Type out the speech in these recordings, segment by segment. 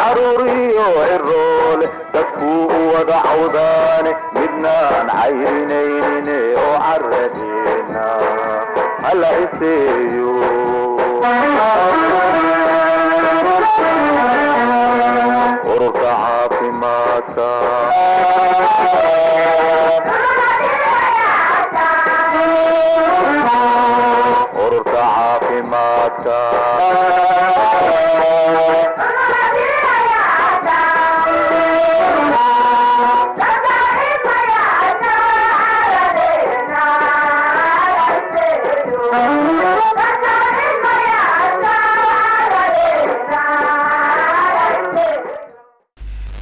عروري وعرول تكفو ودعودان midnaan caynayne oo caradina alla iseeyo ururka caafimaadka ururka caafimaadka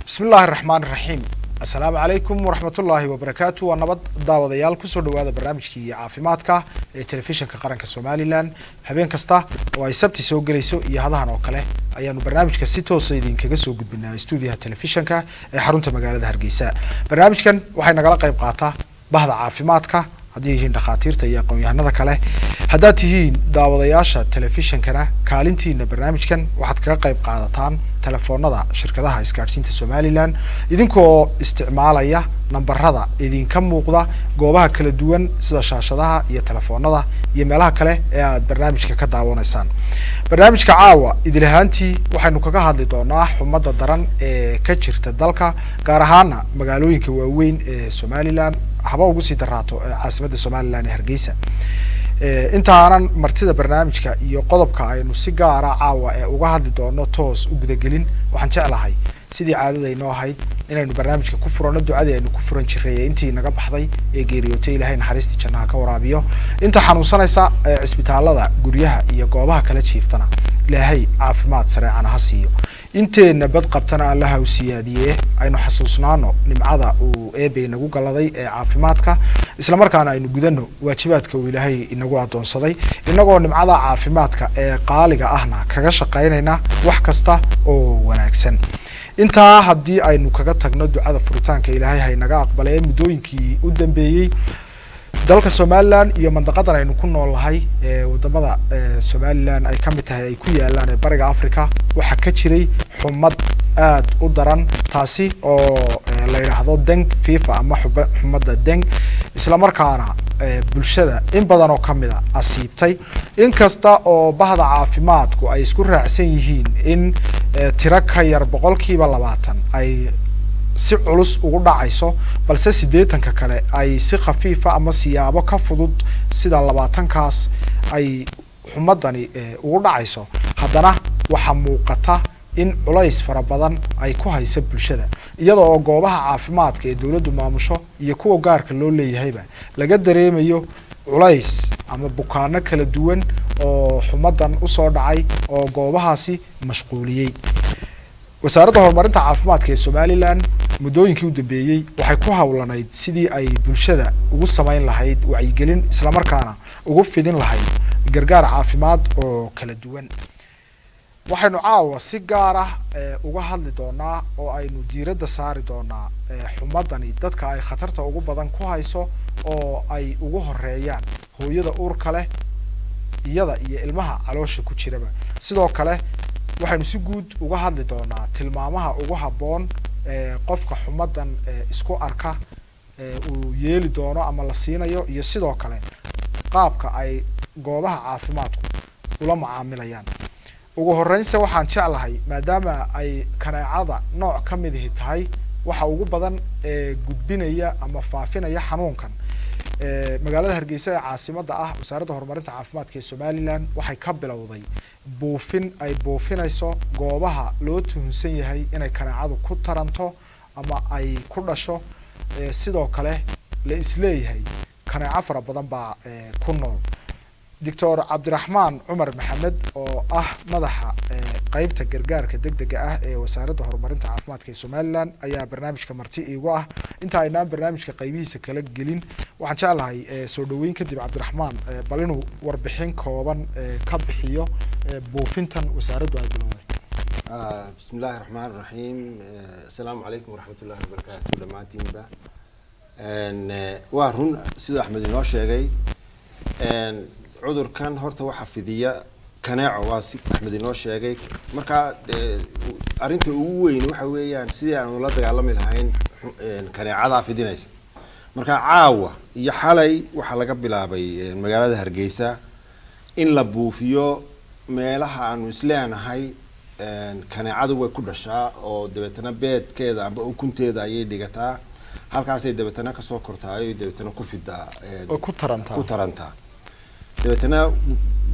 بسم الله الرحمن الرحيم السلام عليكم ورحمة الله وبركاته ونبض دعوة ديال كسر هذا برنامج عافيماتك تلفزيون كقرن كسومالي لان هبين كستا ويسبت سوق جلسوا هذا هنوكله أيانو برنامج كسيتو صيدين كجسوا قد بنا استوديو التلفزيون كحرونت مجال هرجيساء برنامج كان وحنا نقرأ قيب قاطع بهذا عافيماتك haddii yihiin dhakhaatiirta iyo aqoon-yahanada kale haddaad tihiin daawadayaasha telefishinkana kaalintiina barnaamijkan waxaad kaga qayb qaadataan telefoonada shirkadaha isgaadhsiinta Somaliland idinkoo isticmaalaya nambarada idinka muuqda goobaha kala duwan sida shaashadaha iyo telefoonada iyo meelaha kale ee aad barnaamijka ka daawanaysaan barnaamijka caawa idil ahaantii waxaynu kaga hadli doonaa xumada daran ee ka jirta dalka gaar ahaan magaalooyinka waaweyn ee Somaliland haba ugu sii daraato caasimadda Somaliland ee Hargeysa intaanan martida barnaamijka iyo qodobka aynu si gaar ah caawa ee uga hadli doono toos u gudagelin waxaan jeclahay sidii caadadayno ahayd inaynu barnaamijka ku furano ducada aynu ku furan jiray intii naga baxday ee geeriyootay Ilaahay naxariistii jannaha ka waraabiyo inta xanuunsanaysa isbitaalada guryaha iyo goobaha kala jiiftana Ilaahay caafimaad sareecan ha siiyo inteena bad qabtana Allah u siyaadiye aynu xasuusnaano nimcada uu eebay nagu galaday ee caafimaadka isla markaana aynu gudano waajibaadka uu Ilaahay inagu adoonsaday inagoo nimcada caafimaadka ee qaaliga ahna kaga shaqeynayna wax kasta oo wanaagsan intaa haddii aynu kaga tagno ducada furitaanka Ilaahay hay naga aqbalay muddooyinkii u dambeeyay dalka Somaliland iyo mandaqadan aynu ku noolahay ee wadamada Somaliland ay kamid tahay ay ku yaalaan ee bariga Afrika waxa ka jiray xumad aad u daran taasi oo la yiraahdo deng fifa ama xumada deng isla markaana bulshada in badan oo kamid ah asiibtay in kasta oo bahda caafimaadku ay isku raacsan yihiin in tiro ka yar 20% ay si culus ugu dhacayso balse 80 kale ay si khafiifa ama siyaabo ka fudud sida 20kaas ay xumadani ugu dhacayso haddana waxa muuqata in culays fara badan ay ku hayso bulshada iyadoo goobaha caafimaadka ee dawladdu maamusho iyo kuwa gaarka loo leeyahayba laga dareemayo culays ama bukaano kala duwan oo xumadan u soo dhacay oo goobahaasi mashquuliyay wasaaradda horumarinta caafimaadka ee Somaliland muddooyinkii u dambeeyay waxay ku hawlanayd sidii ay bulshada ugu sameyn lahayd wacyigelin isla markaana ugu fidin lahayd gargaar caafimaad oo kala duwan waxaynu caawa si gaar ah uga hadli doonaa oo aynu diiradda saari doonaa xumadani dadka ay khatarta ugu badan ku hayso oo ay ugu horeeyaan hooyada uurka leh iyada iyo ilmaha caloosha ku jiraba sidoo kale waxaynu si guud uga hadli doonaa tilmaamaha ugu habboon qofka xumadan isku arka uu yeeli doono ama la siinayo iyo sidoo kale qaabka ay goobaha caafimaadku ula macaamilayaan ugu horeynse waxaan jeclahay maadaama ay kaneecada nooc ka mid tahay waxa ugu badan gudbinaya ama faafinaya xanuunkan magaalada Hargeysa ee caasimadda ah wasaaradda horumarinta caafimaadka ee Somaliland waxay ka bilowday buufin ay buufinayso goobaha loo tuhunsan yahay inay kaneecadu ku taranto ama ay ku dhasho sidoo kale la isleeyahay kaneeco fara badan baa ku nool دكتور عبد الرحمن عمر محمد oo ah madaxa qaybta gargaarka degdega ah ee wasaaradda horumarinta caafimaadka ee Somaliland ayaa barnaamijka marti iigu ah inta ayna barnaamijka qaybihiisa kala gelin waxaan jeclahay soo dhaweyn kadib عبد الرحمن bal inuu warbixin kooban ka bixiyo buufintan wasaaraddu ay bilowday بسم الله الرحمن الرحيم السلام عليكم ورحمة الله وبركاته دمانتين با waa run sida Axmed inoo sheegay عذر كان هرت وحفظية kaneeco waa si Axmed inoo sheegay marka arinta ugu weyn waxa weeyaan sidii aan la dagaalami lahayn kaneecada fidinaysa marka caawa iyo xalay waxa laga bilaabay magaalada Hargeysa in la buufiyo meelaha aanu isleenahay kaneecadu way ku dhashaa oo dabeetana beedkeeda amba ukunteeda ayay dhigataa halkaas ay dabeetana ka soo kortaayo dabeetana ku fidaa oo ku taranta dabeetana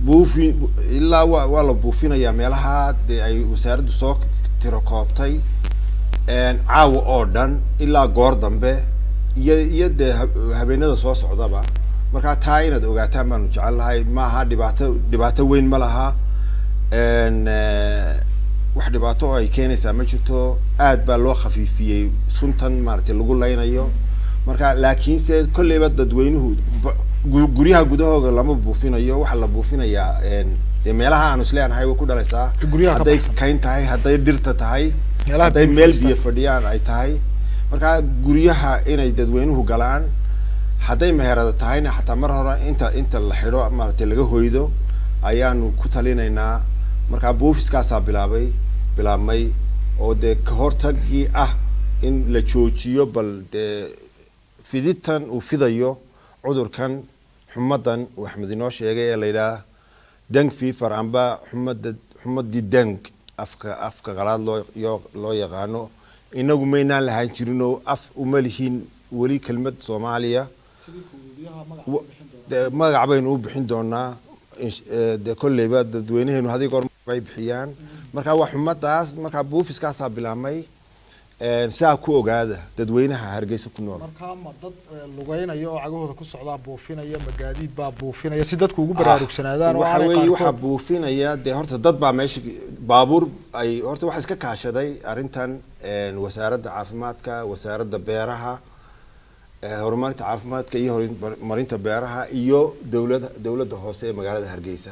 buufi ilaa waa la buufinayaa meelaha ay wasaaraddu soo tiro koobtay caawa oo dhan ilaa goor dambe iyo habeenada soo socdaba marka taa inaad ogaataan baan jecel lahay maaha dhibaato weyn ma laha wax dhibaato ay keenaysaa ma jirto aad baa loo khafiifiyay suntan maartay lagu leynayo marka laakiin se kulleeba dadweynuhu guryaha gudahooda lama buufinayo waxa la buufinayaa meelaha aan isleenahay way ku dhalaysaa haday kayn tahay haday dhirta tahay haday meel biyo fadhiyaan ay tahay marka guryaha inay dadweynuhu galaan haday meherada tahayna xataa mar hore inta la xidho maartay laga hoydo ayaanu ku talinaynaa marka buufiskaas bilaabmay oo ka hortagii in la joojiyo bal fiditan uu fidayo cudurkan xumadan Axmed inoo sheegay ee la yiraahdo dengue fever amba xumadii dengue afka qalaad loo yaqaano inagu meynaan lahaan jirino uma lihiin wali kelmad Soomaaliya magac baynu u bixin doonaa kolleyba dadweynaheenu hadii goor bay bixiyaan marka wax xumadaas marka buufiskaas bilaabmay saa ku ogaada dadweynaha Hargeysa ku nool marka ma dad lugaynayo oo cagahooda ku socda buufinaya magaadiid baa buufinaya si dadku ugu baraarugsanaadaan waxa buufinaya horta dad baa meesha baabuur ay horta waxa iska kaashaday arintan wasaaradda caafimaadka wasaaradda beeraha horumarinta caafimaadka iyo horumarinta beeraha iyo dawladda hoose ee magaalada Hargeysa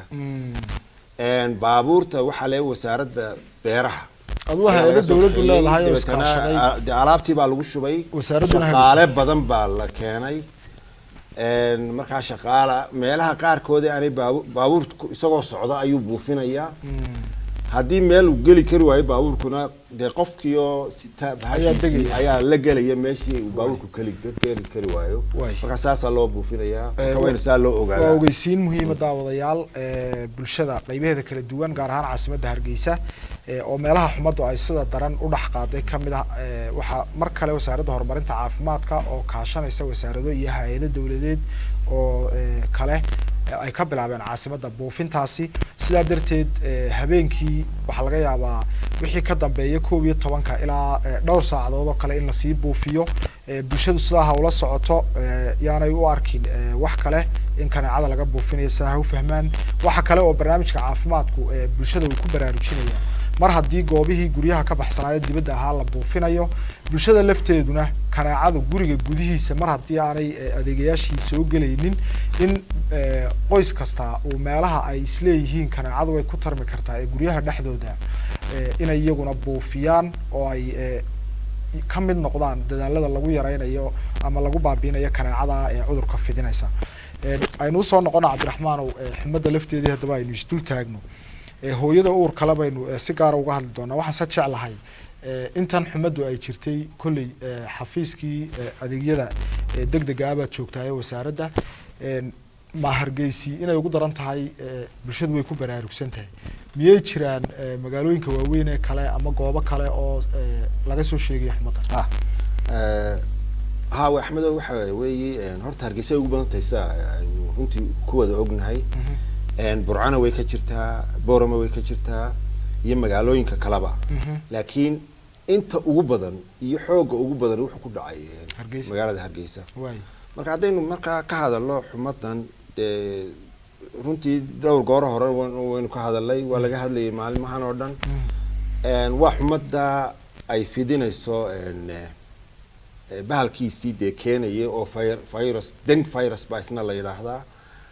baabuurta waxa leh wasaaradda beeraha adwaha dawladdu leedahay oo iskaashaday alaabtii baa lagu shubay shaqaale badan baa la keenay marka shaqaala meelaha qaarkood aanay baabuur isagoo socda ayuu buufinaya haddii meel uu geli kari waayo baabuurkuna qofkiyo ayaa la gelaya meeshii uu baabuurku geli kari waayo marka saas loo buufinaya wayna saa loo ogaadaa waa ogeysiin muhiim daawadayaal bulshada qaybaheeda kala duwan gaar ahaan caasimadda Hargeysa oo meelaha xumadu ay sida daran u dhax qaaday kamid waxa mar kale wasaaradda horumarinta caafimaadka oo kaashanaysa wasaarado iyo hay'ado dawladeed oo kale ay ka bilaabeen caasimadda buufintaasi sida darteed habeenkii waxa laga yaabaa wixii ka dambeeyay 12 ilaa dhowr saacadood oo kale in la sii buufiyo bulshadu sida hawla socoto yaanay u arkin wax kale in kaneecada laga buufinayo saa u fahmaan waxa kale oo barnaamijka caafimaadku bulshada uu ku baraarujinayo mar haddii goobihii guryaha ka baxsanaayay dibadda ahaa la buufinayo bulshada lafteeduna kaneecada guriga gudihiisa mar haddii aanay adeegayaashii soo gelaynin in qoys kasta oo meelaha ay isleeyihiin kaneecadu way ku tarmi kartaa ee guryaha dhexdooda inay iyaguna buufiyaan oo ay ka mid noqdaan dadaalada lagu yareynayo ama lagu baabiinayo kaneecada ee cudurka fidinaysa aynu soo noqon Cabdiraxmaan oo xumada lafteedii hadaba aynu isdul taagno hooyada uur kala baynu si gaar uga hadli doonaa waxaan sa jeclahay intan xumadu ay jirtay kulli xafiiskii adeegyada degdega ah joogtay wasaaradda ma Hargeysa inay ugu daran tahay bulshadu way ku baraarugsan tahay miyay jiraan magaalooyinka waaweyn ee kale ama goobo kale oo laga soo sheegay xumada Axmed waxa weeye horta Hargeysa ugu badan tahay runtii ku wada ognahay burcana way ka jirtaa boorama way ka jirtaa iyo magaalooyinka kalaba laakiin inta ugu badan iyo xooga ugu badan wuxuu ku dhacay magaalada Hargeysa marka hadaynu marka ka hadalno xumadan runtii dhowr goor hore waynu ka hadalay waa laga hadlayay maalmahan oo dhan waa xumada ay fidinayso bahalkiisii keenayay oo virus dengue virus baa isna la yiraahdaa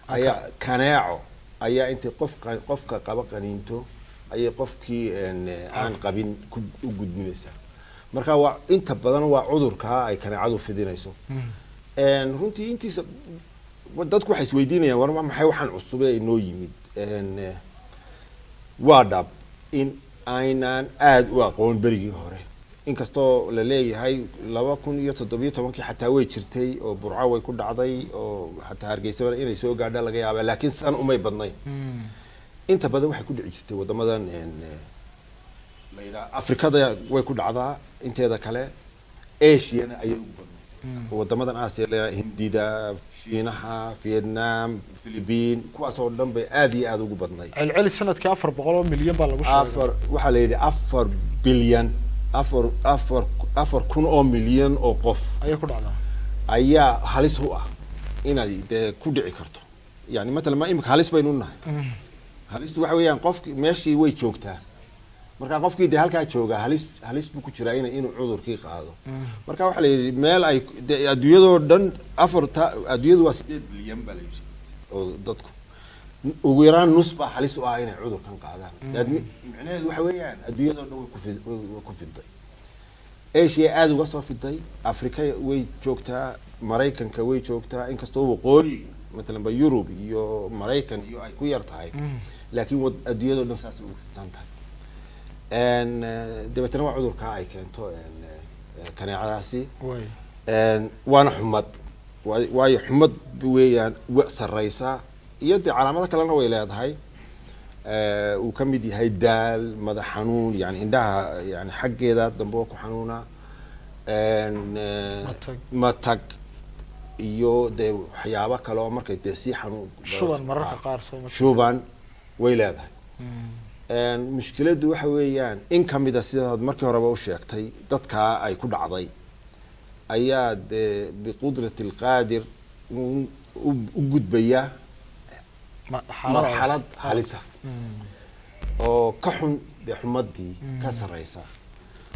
ayaa kaneeco ayaa inta qofka qaba qaniinto ayay qofkii aan qabin u gudbinaysa marka waa inta badan waa cudurka ay kaneecadu fidinayso runtii intiisa dadku waxay isweydiinayaan war maxay waxaan cusub ee inoo yimid waa dhab in aynaan aad u aqoon berigii hore inkastoo la leeyahay 2017 xataa way jirtay oo burco way ku dhacday oo xataa Hargeysa inay soo gaadha laga yaabaa laakiin san umay badnay inta badan waxay ku dhici jirtay wadamadan Afrikada way ku dhacdaa inteeda kale Asia ayay ugu badnay wadamadan Aasiya Hindida Shiinaha Vietnam Philippines kuwaas oo dhan bay aad iyo aad ugu badnay celceli sanadkii 400 milyan baa lagu sheegay waxa la yiraahdaa 4 bilyan 4 kun oo milyan oo qof ayaa ku dhacdaa ayaa halis u ah inay ku dhici karto yani mesela ma imika halis baynu nahay halistu waxa weeyaan qofkii meeshii way joogtaa marka qofkii de halka jooga halis buu ku jiraa inuu cudurkii qaado marka waxa la yiri meel ay adduunyada dhan adduunyadu waa 8 bilyan baa la yiri oo dadku ugu yaraan nus baa halis u ah inay cudurkan qaadaan macnaheedu waxa weeyaan adduunyada dhan way ku fiday Asia aad uga soo fiday Afrika way joogtaa Mareykanka way joogtaa inkastoo waqooyi مثلا بيوروب iyo Mareykan iyo ay ku yar tahay laakiin adduunyada dhan saas ugu fidsan tahay dabeetana waa cudurka ay keento kaneecadaasi waana xumad waayo xumad weeyaan sarreysa iyo calaamado kalena way leedahay uu ka mid yahay daal madax xanuun yani indhaha yani xaggeeda dambe ku xanuuna matag iyo de waxyaabo kale oo markay de si xanuun shuban mararka qaar soo shuban way leedahay mushkiladu waxa weeyaan in kamida sida markii horeba u sheegtay dadka ay ku dhacday ayaa de biqudrati alqadir u gudbaya marxalad halisa oo ka xun de xumadii ka sareysa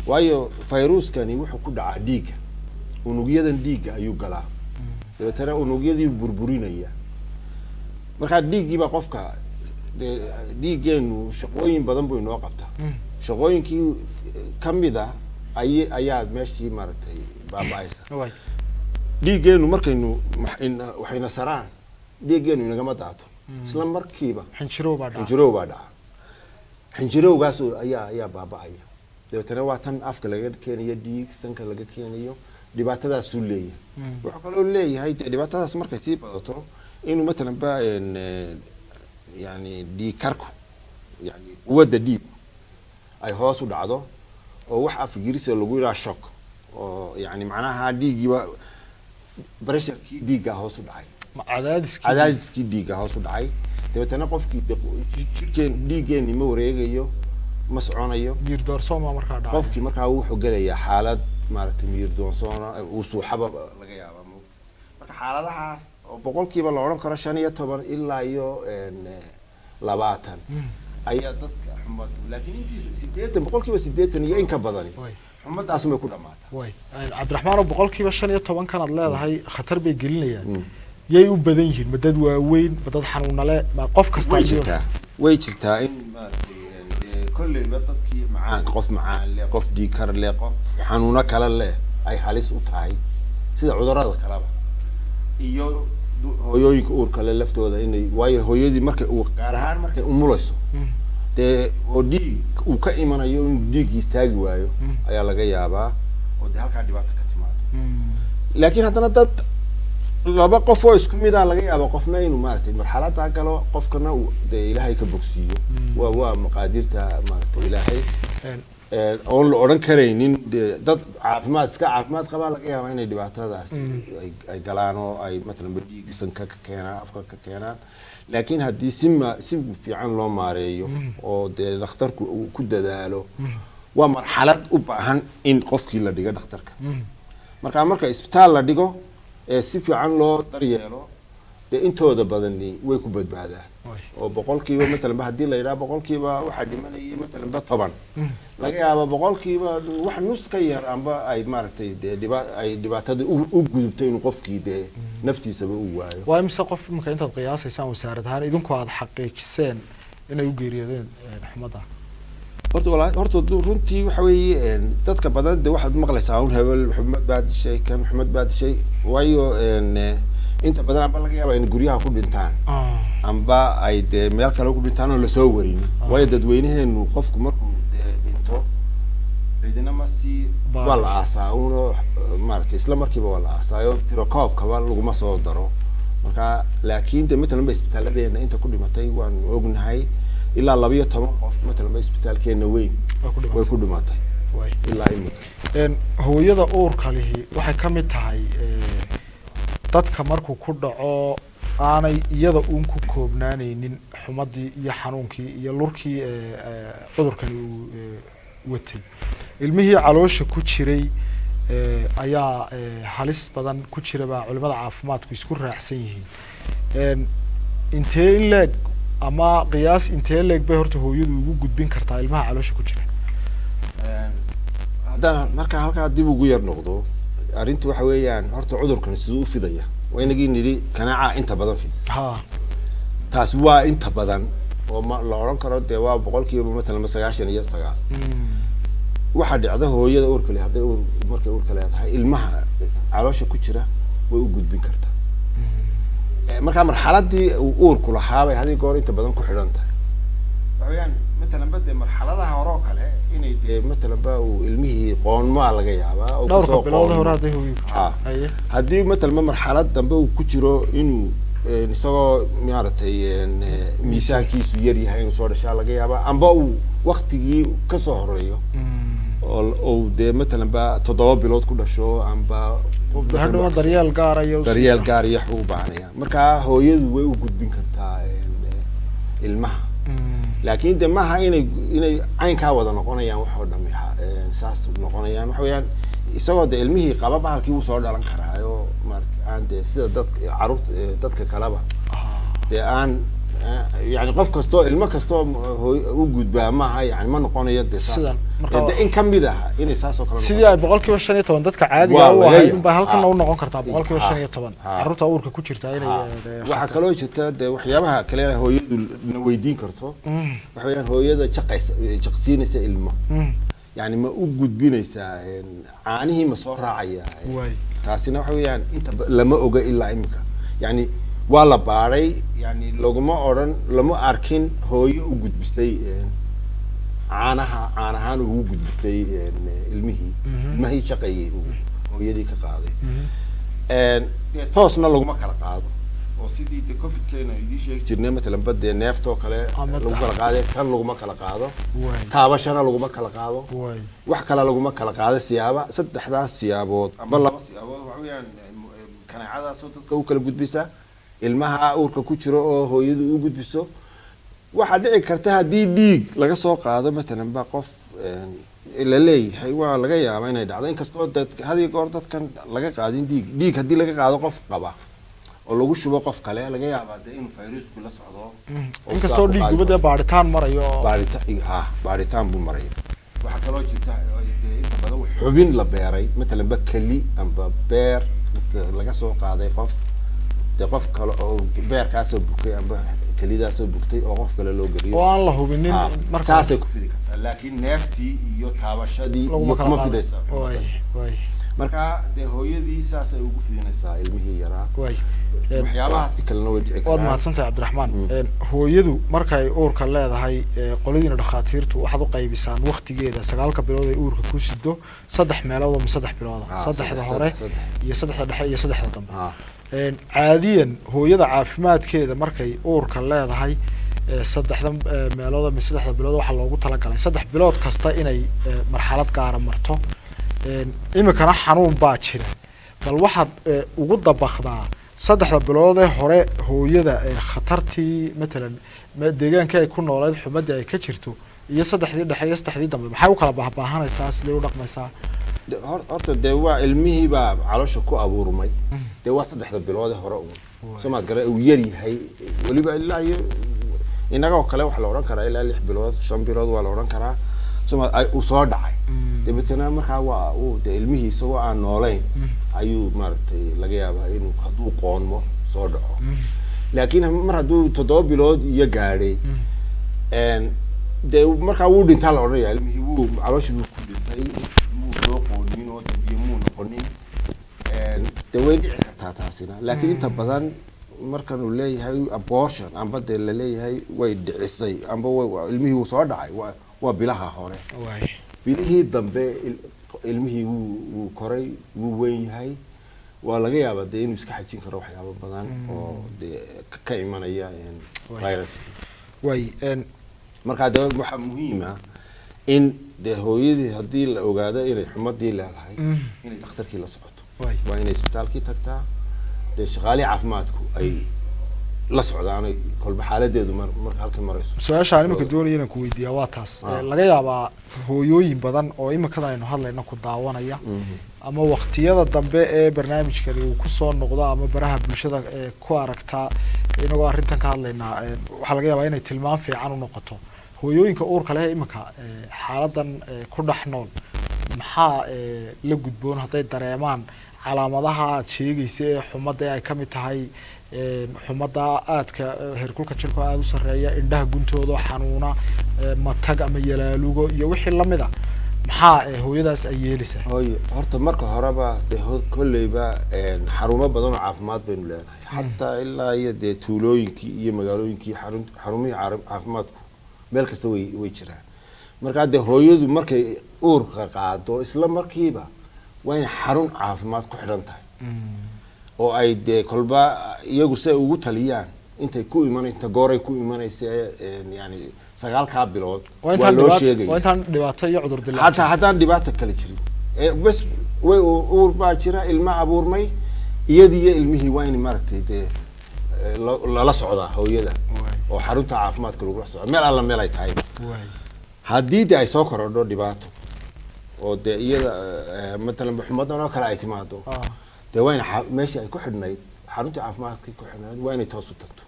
waayo fayruuskani wuxuu ku dhacaa dhiigga unugyadan dhiigga ayuu galaa dabeetana unugyadii burburinaya marka dhiiggiiba qofka dhiiggeenu shaqooyin badan buu inoo qabtaa shaqooyinkii kamida ayaa meeshii maaragtay baaba'aysa dhiiggeenu markaynu waxayna saraan dhiiggeenu inagama daato isla markiiba xinjirow baa dhaca xinjirowgaas ayaa baaba'aya dabeetana waa tan afka laga keenayo dhiig sanka laga keenayo dhibaatadaas uu leeyahay wuxuu kaloo leeyahay dhibaatadaas markay sii badato inuu مثلا ba yani dhiig karku yani wada dhiig ay hoos u dhacdo oo wax afgirisa lagu yiraahdo shock oo yani macnaha dhiigiiba pressure-kii dhiigga hoos u dhacay cadaadiskii dhiigga hoos u dhacay dabeetana qofkii dhiiggeeni ma wareegayo ma soconayo miir doorsoma markaa dhacay qofkii markaa wuxuu galayaa xaalad maaragtay miir doonsoona uu suuxaba laga yaabaa marka xaaladahaas oo boqolkiiba la oran karo 15 ilaa iyo 20 ayaa dadka xumad laakiin intii 80 boqolkiiba 80 iyo in ka badan xumadaas ma ku dhamaata Cabdiraxmaan oo boqolkiiba 15 kan aad leedahay khatar bay gelinayaan yay u badan yihiin madad waaweyn madad xanuunale ma qof kasta way jirtaa in كل بدتكي معاك قف معاه اللي قف ديكر اللي قف حنونا كلا اللي أي حالس وتاعي سيد عذرات كلامه إيو هويك أور كلا لفت هذا إني واي هوي دي مركب وقارهان مركب أموليسو ده ودي وكأيمانا يوم ديك يستاجي وايو أي على جاي أبا ودي هالكادي بات كتيمات لكن هذا ندت لما قفوا كميدا على جاي أبا قفنا إنه مارتي مرحلة تاكلوا قف كنا ده إلهي كبوكسيو وهو مقادير تا مارتي إلهي أول أوران كرينين ده عافمات قبل جاي أبا هنا دبعت هذا أي جلانو أي مثلا بدي جسم ككينا أفكار ككينا لكن هدي سم في عن لو ماريو أو ده نختار كده دالو ومرحلة أبهن إن قف كلا ديجا نختارك مركا إسبتال لديجو si fiican loo daryeelo de intooda badani way ku badbaadaan oo boqolkiiba mesela hadii la yiraahdo boqolkiiba waxa dhimanayay mesela 10 laga yaabo boqolkiiba wax nus ka yar amba ay maartay dhibaatada u gudubtay in qofkii de naftiisa uu waayo waa imse qof marka intaad qiyaasaysan wasaaradahan idinku aad xaqiijiseen inay u geeriyadeen xumada horta runtii waxa weeye dadka badan de waxaad maqlaysaa un hebel xumad baad shay kan xumad baad shay waayo inta badan amba laga yaabaa in guryaha ku dhintaan amba ay dee meel kale ku dhintaan oo lasoo warin waayo dadweynaheenu qofku markuu dhinto ciidina ma si waa la aasaa uno maaragtay isla markiiba waa la aasaayo tirakoobkaba laguma soo daro marka laakiin de matalan ba isbitaalladeena inta ku dhimatay waan ognahay ilaa 12 qof matalan ba isbitaalkeena weyn way ku dhimatay ilaa imika hooyada uurka lihi waxay ka mid tahay dadka markuu ku dhaco aanay iyada uun ku koobnaanaynin xumadii iyo xanuunkii iyo lurkii cudurkani uu watay ilmihii caloosha ku jiray ayaa halis badan ku jira baa culimada caafimaadku isku raacsan yihiin intee in leeg ama qiyaas intee leeg bay horta hooyadu ugu gudbin kartaa ilmaha caloosha ku jira haddana marka halkaa dib ugu yar noqdo arrintu waxa weeyaan horta cudurkan siduu u fidaya waa inagii nidhi kanaaca inta badan fidis taas waa inta badan oo ma la oran karo dee waa 100% matalan 99 waxa dhacda hooyada uurka leh hadday markay uurka leedahay ilmaha caloosha ku jira way u gudbin kartaa marka marxaladii uurku lahaa bay hadii goor inta badan ku xidhan tahay waxaan matalan bad marxaladaha hore oo kale inay dee matalan ba ilmihii qoonma laga yaabaa oo dhowr bilood hore hadii hooyadu hadii matalan marxalad dambe uu ku jiro inuu isagoo maaragtay miisaankiisu yar yahay inuu soo dhashaa laga yaabaa amba uu waqtigii ka soo horeeyo oo dee matalan ba 7 bilood ku dhasho amba hadhow daryeel gaar ah u baahanaya marka hooyadu way u gudbin kartaa ilmaha laakiin de maaha inay caynkaa wada noqonayaan wax oo dhan saas noqonayaan waxa weeyaan isagoo de ilmihii qaba bahalkii uu soo dhalan karaayo aan de sida dadka kaleba de aan يعني قف كستو ilmo kasto u gudbaa maaha yani ma noqonayo de saas in kamida inay saas oo kale sidii ay 15% dadka caadiga ah wahay in ba halkan u noqon kartaa 15% carruurta uurka ku jirta inay waxa kale oo jirta de waxyaabaha kale hooyadu na weydiin karto waxa weeyaan hooyada jaqsiinaysa ilmo yani ma u gudbinaysaa caanihii ma soo raacaya taasina waxa weeyaan inta lama oga ilaa imika yani waa la baaray yani lama arkin hooyo u gudbisay caanahan ugu gudbisay ilmihii shaqeeyay hooyadii ka qaaday toosna laguma kala qaado oo sidii covid-keena idii sheegi jirnay matalan badee neeftoo kale lagu kala qaaday kan laguma kala qaado taabashana laguma kala qaado wax kale laguma kala qaado saddexdaas siyaabood amba 2 siyaabood waxa weeyaan kanaacadaasoo dadka u kala gudbisa ilmaha uurka ku jiro oo hooyadu u gudbiso waxa dhici karta hadii dhiig laga soo qaado matalan ba qof ila leeyahay waa laga yaabaa inay dhacdo in kastoo hadii goor dadkan laga qaadin dhiig hadii laga qaado qof qaba oo lagu shubo qof kale laga yaabaa inuu fayrusku la socdo in kastoo dhiig gubada baaritaan marayo baaritaan buu marayo waxa kale oo jirta inta badan xubin la beeray matalan ba kali amba beer laga soo qaaday qof de qof kale oo beerkaas oo bukay amba kalidaas oo bugtay oo qof kale loo galiyo oo aan la hubinin marka saasay ku fidi kartaa laakiin neeftii iyo taabashadii iyo kuma fidaysa marka de hooyadii saasay ugu fidinaysaa ilmihii yaraa waxyaabahaas kalena way dhici karaan waad mahadsantahay Cabdiraxmaan hooyadu markay uurka leedahay qoladiina dhakhaatiirtu waxaad u qaybisaan waqtigeeda 9 bilood ay uurka ku sido 3 meelood ama 3 bilood saddexda hore iyo saddexda dhexe iyo saddexda dambe caadiyan hooyada caafimaadkeeda markay uurka leedahay saddexda meelood ama saddexda bilood waxa loogu tala galay 3 bilood kasta inay marxalad gaar ah marto imikana xanuun baa jira bal waxaad ugu dabaqdaa saddexda bilood ee hore hooyada khatartii matalan deegaanka ay ku noolayd xumadii ay ka jirto iyo saddexdii dhexe iyo saddexdii dambe maxay u kala baahanaysaa sidee u dhaqmaysaa horta de waa ilmihii baa caloosha ku abuurmay de waa saddexda bilood ee hore soo garay uu yar yahay waliba ilaa inaga oo kale wax la oran karaa ilaa 6 bilood 5 bilood waa la oran karaa soo ay u soo dhacay dibadna markaa waa uu de ilmihii isagoo aan noolayn ayuu maartay laga yaabaa inuu haduu qoonmo soo dhaco laakiin mar haduu 7 bilood iyo gaadhay de markaa uu dhintaa la oranaya ilmihii uu caloosha ku dhintay muu soo qoonin oo tabiye muu noqonin de way dhici kartaa kartaa taasina laakiin inta badan markan uu leeyahay abortion amba dee la leeyahay way dhicisay amba ilmihii uu soo dhacay waa bilaha hore bilihii dambe ilmihii wuu koray wuu weyn yahay waa laga yaabaa dee inuu iska xajin karo waxyaabo badan oo dee ka imanaya viruska marka dee waxaa muhiim ah in dee hooyadii haddii la ogaado inay xumadii leedahay inay dhakhtarkii la socoto waa inay isbitaalkii tagtaa dee shaqaalihii caafimaadku ay la socdaan kolba xaaladeedu marka halka marayso su-aasha iminka doonaya inaan ku weydiiyaa waa taas laga yaabaa hooyooyin badan oo iminkadan aynu hadlayno ku daawanaya ama waqtiyada dambe ee barnaamijkani uu kusoo noqdo ama baraha bulshada ku aragtaa inagoo arrintan ka hadlaynaa waxaa laga yaabaa inay tilmaam fiican u noqoto hooyooyinka uurka leh iminka xaaladan ku dhex nool maxaa la gudboon hadday dareemaan calaamadaha aad sheegaysa ee xumadda ay ka mid tahay xumadda aadka heerkulka jirka aada u sarreeya indhaha guntooda xanuuna matag ama yalaalugo iyo wixii lamid a maxaa hooyadaas ay yeelaysaa hooyo horta marka horeba dee kolleyba xarumo badan oo caafimaad baynu leenahay xataa ilaa iyo dee tuulooyinkii iyo magaalooyinkii xarumihii caafimaadku meel kasta way jiraan markaa dee hooyadu markay uurka qaado isla markiiba waa in xarun caafimaad ku xidhan tahay oo ay dee kolba iyagu si ay ugu taliyaan intay ku imanaysa gooray ku imanaysa yani 9 bilood waa loo sheegay waa intaan dhibaato iyo cudur dilaac haddaan dhibaato kale jirin bas way uur baa jira ilma abuurmay iyadii ilmihii waa in maaragtay dee lala socdaa hooyada oo xarunta caafimaadka lagu socdo meel alla meel ay tahay haddii dee ay soo korodho dhibaato oo dee iyada matalan xumadan oo kale ay timaado dee waa in meeshii ay ku xidhnayd xaruntii caafimaadka ku xidhnayd waa inay toos u tagto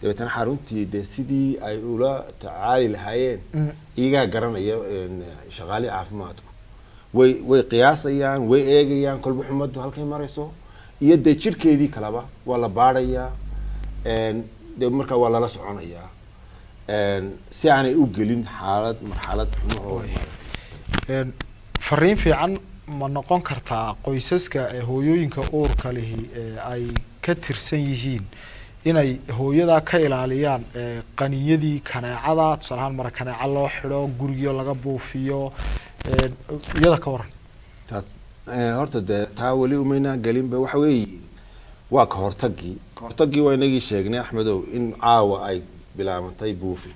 dabeetana xaruntii dee sidii ay ula tacaali lahaayeen iyagaa garanaya shaqaalihii caafimaadku way qiyaasayaan way eegayaan kolba xumaddu halkay marayso iyo dee jirkeedii kaleba waa la baadhayaa dee markaa waa lala soconayaa si aanay u gelin marxalad xumo fariin fiican ma noqon kartaa qoysaska hooyooyinka uurka lihi ay ka tirsan yihiin inay hooyada ka ilaaliyaan qaniyadii kaneecada tusaale ahaan mara kaneeca loo xidho gurigiyo laga buufiyo iyada ka waran taas horta dee taa weli umayna gelinba waxa weeye waa ka hortagii waa inagii sheegnay axmedow in caawa ay bilaabantay buufin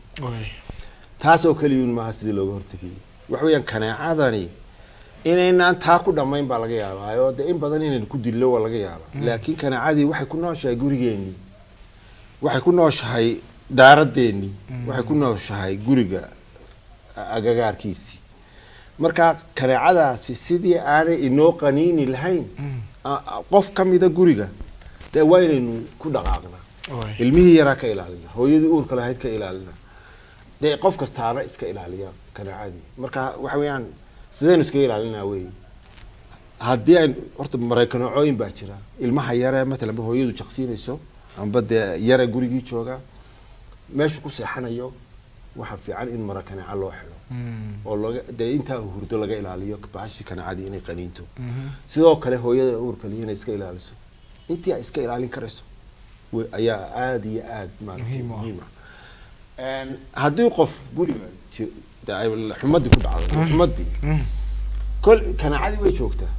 taasoo keliyuun maaha sidii looga hortagayay waxa weeyaan kaneecadani inaynaan taa ku dhammayn baa laga yaabaa oo dee in badan inaynu ku dillo waa laga yaabaa laakiin kaneecadii waxay ku nooshahay gurigeennii waxay ku nooshahay daaradeennii waxay ku nooshahay guriga agagaarkiisii marka kaneecadaasi sidii aanay inoo qaniini lahayn qof ka mida guriga dee waa inaynu ku dhaqaaqnaa ilmihii yaraa ka ilaalina hooyadii uurka lahayd ka ilaalina dee qof kastaana iska ilaaliya kaneecadii marka waxa weeyaan sidaynu iskaga ilaalinaa wey haddii ay horta maraykanocooyin baa jira ilmaha yare matalan hooyadu jaqsiinayso amba dee yare gurigii jooga meeshu ku seexanayo waxa fiican in mara kaneeca loo xidho oo laga dee intaa hurdo laga ilaaliyo baashii kaneecadii inay qaniinto sidoo kale hooyada uurka leh inay iska ilaaliso intii ay iska ilaalin karayso ayaa aada iyo aada muhiim ah haddii qof guriga xumadii ku dhacday xumadii kol kaneecadii way joogtaa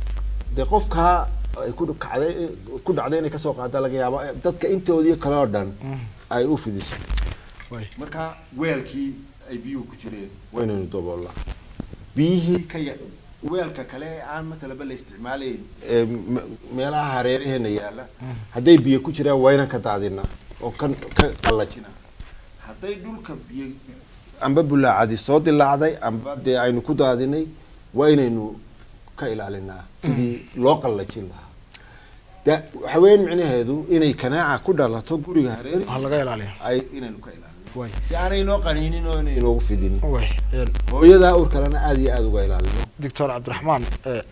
dee qofkaa ay ku dhacday inay kasoo qaada laga yaabo dadka intoodii kale oo dhan ay u fidiso marka weelkii ay biyuhu ku jireen waynaynu daboolnaa biyihii weelka kale aan matalaba la isticmaalayn meelaha hareeraheena yaala hadday biyo ku jiraan waynan ka daadinaa oo ka qallajina hadday dhulka biyo amba bulaacadi soo dilaacday amba dee aynu ku daadinay waa inaynu ka ilaalinaa sidii loo qallajin lahaa waxa weyn micnaheedu inay kanaaca ku dhalato guriga hareerihiisa laga ilaaliyo ay inaynu ka ilaalino si aanay noo qaniinin oo inay noogu fidinin hooyada uur kalena aada iyo aada uga ilaalino doctor cabdiraxmaan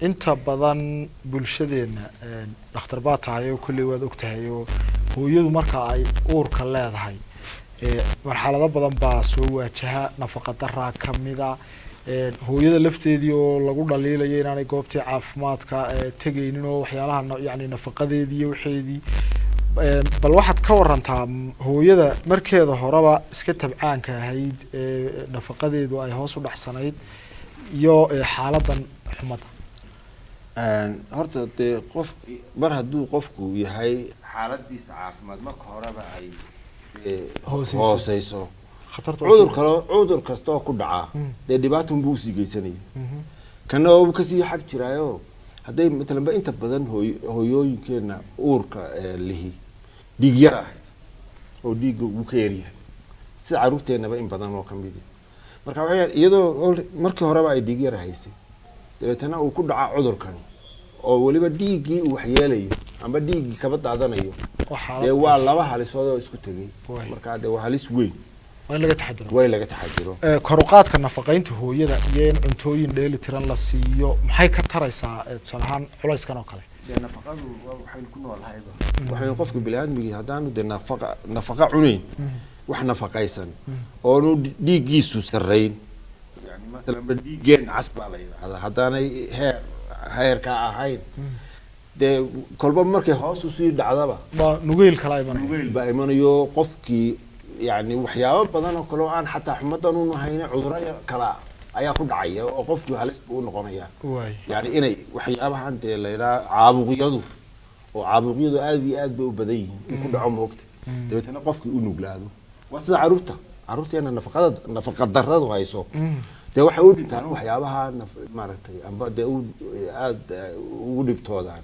inta badan bulshadeena dhakhtar baa tahay oo kolley waad og tahay oo hooyadu marka ay uurka leedahay marxalado badan baa soo waajaha nafaqa daraa kamida hooyada lafteedii oo lagu dhaliilayo inaanay goobtii caafimaadka tegaynin oo waxyaalaha yani nafaqadeedii iyo waxeedii bal waxaad ka warantaa hooyada markeeda horeba iska tabcaanka ahayd nafaqadeedu ay hoos u dhacsanayd iyo xaaladan xumada horta dee qof mar hadduu qofku yahay xaaladiisa caafimaad marka horeba ay hooseyso cudur kasta oo ku dhaca dee dhibaatun buu usii geysanaya kana oo kasii xag jiraayo hadday matalanba inta badan hooyooyinkeena uurka lihi dhiig yar ahaysa oo dhiigga uu ka yaryahay sida caruurteenaba in badan oo kamid marka waxay iyadoo markii horeba ay dhiig yar haysay dabeetana uu ku dhaca cudurkani oo waliba dhiiggii uu waxyeelayo amba dhiiggii kaba daadanayo dee waa laba halisood oo isku tegay marka dee waa halis weyn way laga taxadiro kor u qaadka nafaqeynta hooyada iyo in cuntooyin dheeli tiran la siiyo maxay ka taraysaa tusaale ahaan culayskan oo kale nafaqadu waxaynu ku noolahayba waxaynu qofka bini'aadmigii haddaanu dee nafaqa cunayn wax nafaqaysan oonu dhiiggiisu sarrayn yani maalan dhiiggeen cas baa la yidhaahdaa haddaanay heerka ahayn dee kolba markay hoos usii dhacdaba nugeyl baa imanayo qofkii يعني وحياة بدنا كلو عن حتى حمدنا إنه هينا عذراء كلا أيها كل عيا وقف جهالس بقول نقنيا يعني إني وحياة عند اللي عابقيادو وعابقيادو هذه بدي كل عام وقت تبي أنا قف يقول نقلاده وصل عروتي أنا نفقة ضرره هايسو ده واحد يقول أنت أنا وحياة مرتي أم بدي أقول أقول بتوضع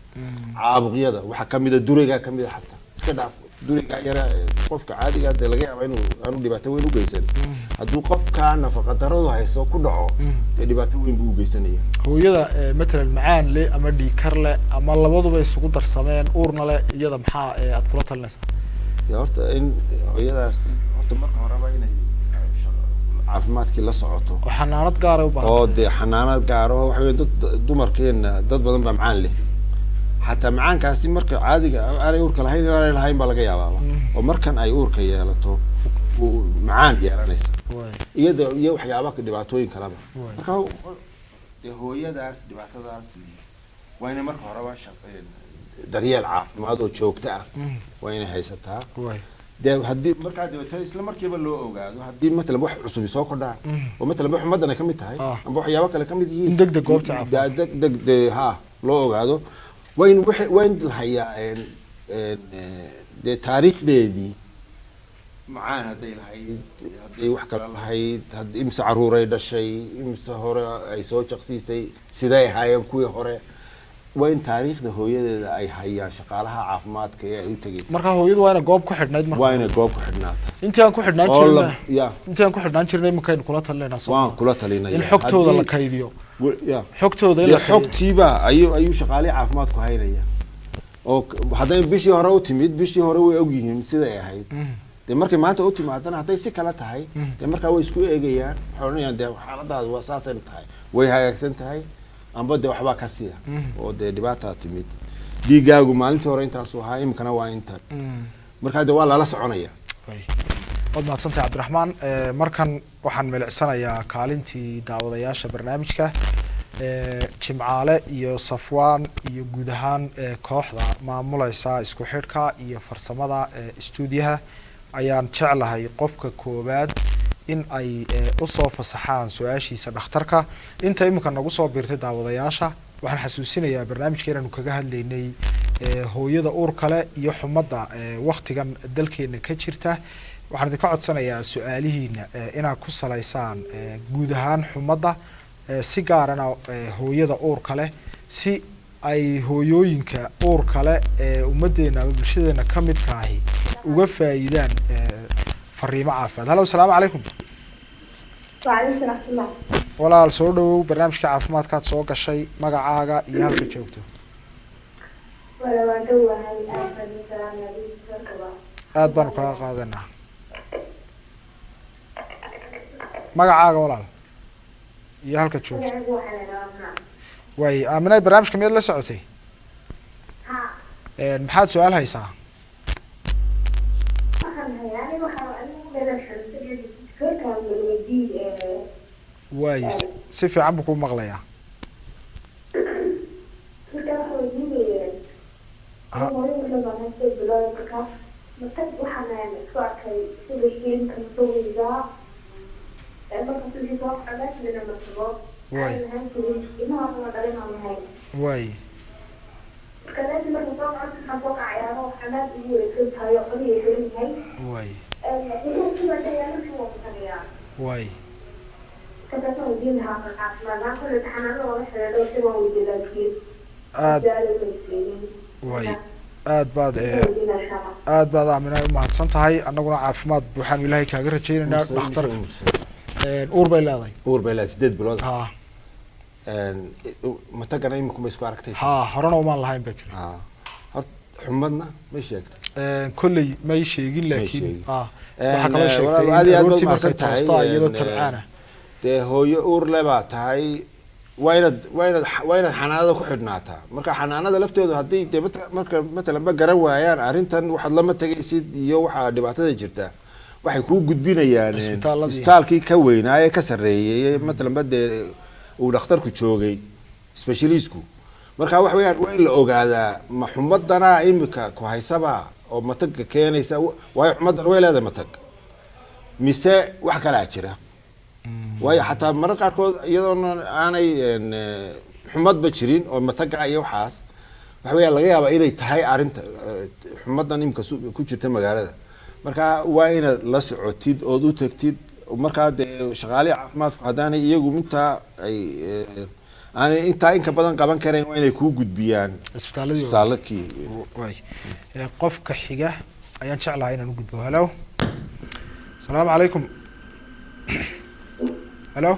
عابقيادو وحكم ده دوري كم ده حتى كده دوريga yara qofka caadiga ah laga yaabo inuu aanu dhibaato weyn u geysan hadduu qofka nafaqa daradu hayso ku dhaco dhibaato weyn buu u geysanaya hooyada مثلا macaan le ama dhiikar le ama labaduba isugu darsameen uurna le iyada maxaa aad kula talinaysaa horta in hooyadaas horta marka horeba inay caafimaadkii la socoto xanaanad gaar ah u baahan oo dee xanaanad gaar ah waxa weyn dad dumarkeena dad badan baa macaan leh حتى معان كاسي مركز عادي أنا يورك الحين أنا الحين بلقي يابا ومركن أي يورك يالتو ومعان يالناس يد يوحي عباك دبعتوين كلامه مركو هو يداس دبعته داس وين مركو هربا شقين دريال عاف ما هذا شوكتها وين هيستها ده هدي مركز دبعته إسلام مركب اللي أوجاد وهدي مثلا بوح عصبي ساق ده ومثلا بوح مدنا كم تهاي بوح ياباك لكم دي دق قوبت عاف دق ها لو أوجاده وين الحياة ده تاريخ بيدي معانا هذي الحياة هذي وحكي الحياة هذي إمس عرورة ده شيء إمس هورا أي صوت شخصي سيداي هاي كوي هورا وين تاريخ ده هو ده أي حياة شغالها عافمات كي ينتجي مركها هو يدو وين جواب كحد نايد مركها وين جواب كحد نايد أنت أنا كحد نايد شرنا يا أنت أنا كحد نايد شرنا ممكن كلها لنا صح كلها لنا الحكت هذا اللي كيديو حكتو ده حكتيبا أيو شغالي عافمات كهينية أو هذا بيشي هراو تميد بيشي هراو يوجيهم سيدا يا هاي تمرك ما أنت أوتي معتنا هتاي سكالات هاي تمرك هو يسكو إيجيان حرني عند حالة هذا وأساسا هاي وهي هاي أكسنت هاي أم بدي وحبا كسية ودي دبعتها تميد دي جاو مالين تورين تاسو هاي مكانه وين مرك هذا والله لا سعنية قد ما تصنت عبد الرحمن مركن وحن ملعسنا يا كالنتي داودياشة برنامجك جمعالة iyo Safwan iyo guud ahaan kooxda maamulaysa isku xirka iyo farsamada stuudiyaha ayaan jeclahay qofka koobaad in ay u soo fasaxaan su'aashiisa dhakhtarka inta imika nagu soo biirtay daawadayaasha waxaan xasuusinayaa barnaamijkeenu kaga hadlaynay hooyada uur kale iyo xumada waqtigan dalkeena ka jirta waxaan idinka codsanayaa su'aalihiina inaad ku salaysaan guud ahaan xumada si gaarana hooyada uur kale si ay hooyooyinka uur kale ummadeena bulshadeena ka mid tahay uga faa'iidaan fariimo caafimaad. Hello, assalaamu calaykum. Wa alaykum assalam. walaal soo dhawow barnaamijka caafimaadkaad soo gashay magacaaga iyo halka joogto. aad baan kaga qaadanaa magacaaga walaal iyo halka joogto. way aaminay barnaamijka miyaad la socotay maxaad su'aal haysaa واي سيفي عمك ومغليا واي واي واي واي واي aad baad aaminaa u mahadsan tahay annaguna caafimaad waxaan ilaahay kaaga rajaynaynaa dhakhtar uur bay leedahay 8 bilood ha matagana iminku ma isku aragtay ha horena uma lahayn bay tiri xumadna ma sheegtay kulley may sheegin laakiin waxa kale sheegtay urti markay toosto iyadoo tabcaana dee hooyo uur le baa tahay waa inaad xanaanada ku xidhnaataa marka xanaanada lafteedu haddii dee marka matalan ba garan waayaan arrintan waxaad lama tegaysid iyo waxaa dhibaatada jirta waxay kuu gudbinayaan isbitaalkii ka weynaaye ka sarreeyey matalan ba dee uu dhakhtarku joogay specialistku marka wax weeyaan waa in la ogaadaa ma xumadana imika ku haysaba oo matagga keenaysa waayo xumadan way leedahay matag mise wax kale jira waayo xataa mararka qaarkood iyadoona aanay xumadba jirin oo matagga iyo waxaas wax weeyaan laga yaabaa inay tahay arrinta xumadan imika ku jirta magaalada marka waa inaad la socotid ood u tagtid markaa dee shaqaalihi caafimaadku haddaanay iyagu intaa ay aanay intaa inka badan qaban karayn waa inay kuu gudbiyaan isbitaaladkii way qofka xiga ayaan jeclahay inaan u gudbo hello asalaamu calaykum hello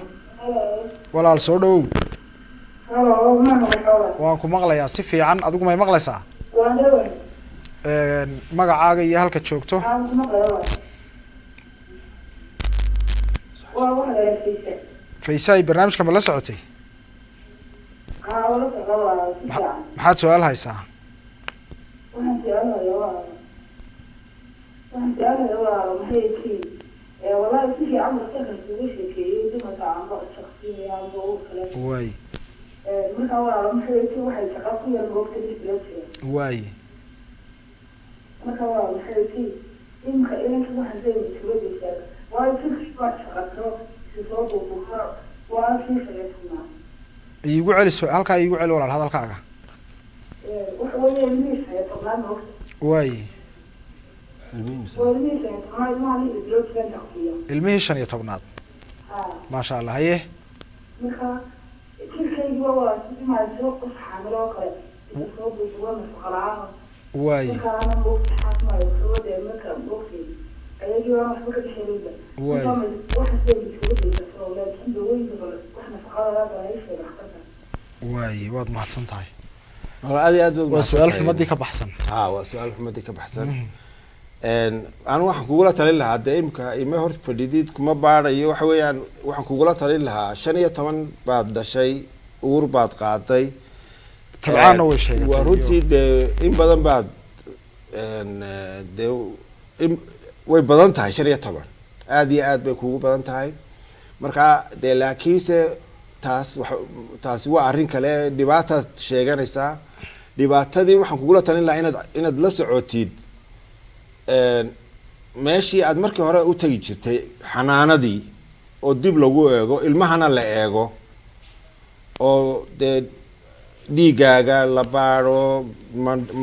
walaal soo dhawow waan ku maqlayaa si fiican adigu may maqlaysaa magacaaga iyo halka joogto faysay barnaamijka ma la socotay maxaad su-aal haysaa way way iigu celi halkaa iigu celi walaal hadalkaaga way ilmihii 15 maasha allah haye way واي واد محسن تاي waa su'aal xumadii ka baxsan waa su'aal xumadii ka baxsan aan waxaan kugula talin lahaa dee imka ima hor fadhidid kuma baadhayo waxa weeyaan waxaan kugula talin lahaa 15 baad dhashay uur baad qaaday tabcaana way sheegtay waa runtii dee in badan baad dee way badan tahay 15 aad iyo aad bay kugu badan tahay marka dee laakiinse taasi waa arrin kale dhibaataad sheeganaysaa dhibaatadii waxaan kugula talin lahaa inaad la socotid meeshii aad markii hore u tagi jirtay xanaanadii oo dib lagu eego ilmahana la eego oo dee dhiigaaga la baadho